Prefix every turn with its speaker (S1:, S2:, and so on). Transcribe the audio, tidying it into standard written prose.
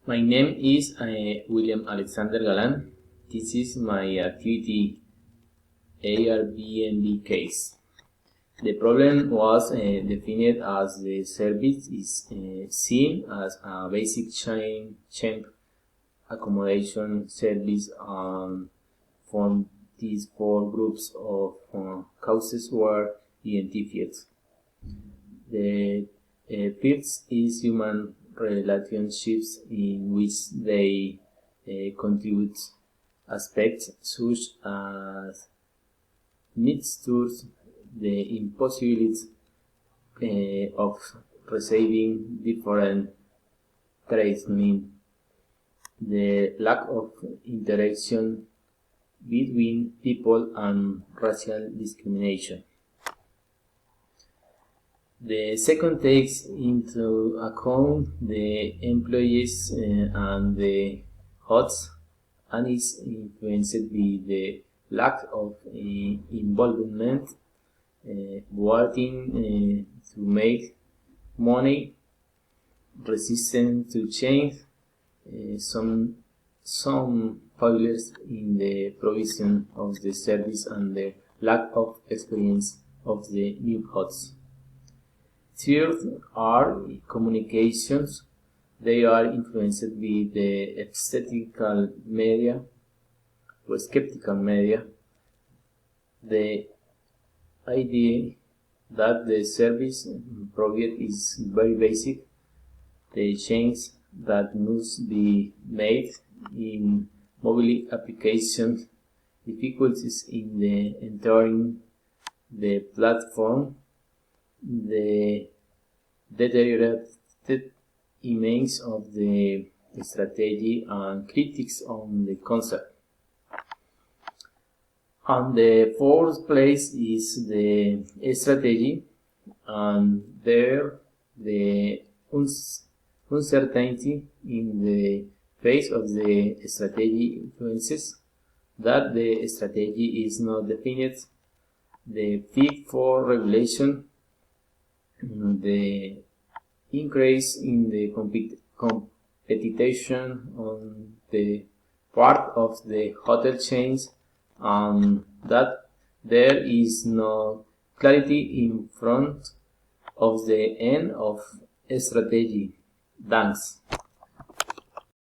S1: My name is William Alexander Galan. This is my activity Airbnb case. The problem was defined as the service is seen as a basic chain accommodation service, and from these four groups of causes were identified. The first is human relationships, in which they contribute aspects such as needs towards the impossibility of receiving different treatment, the lack of interaction between people, and racial discrimination. The second takes into account the employees and the hosts, and is influenced by the lack of involvement, wanting to make money, resistant to change, some failures in the provision of the service, and the lack of experience of the new hosts. Third are communications. They are influenced by the skeptical media, the idea that the service provided is very basic, the changes that must be made in mobile applications, difficulties in the entering the platform, the deteriorated image of the strategy, and critics on the concept. And the fourth place is the strategy, and there the uncertainty in the face of the strategy influences that the strategy is not defined, the fit for regulation, the increase in the competition on the part of the hotel chains, and that there is no clarity in front of the end of strategy. Thanks.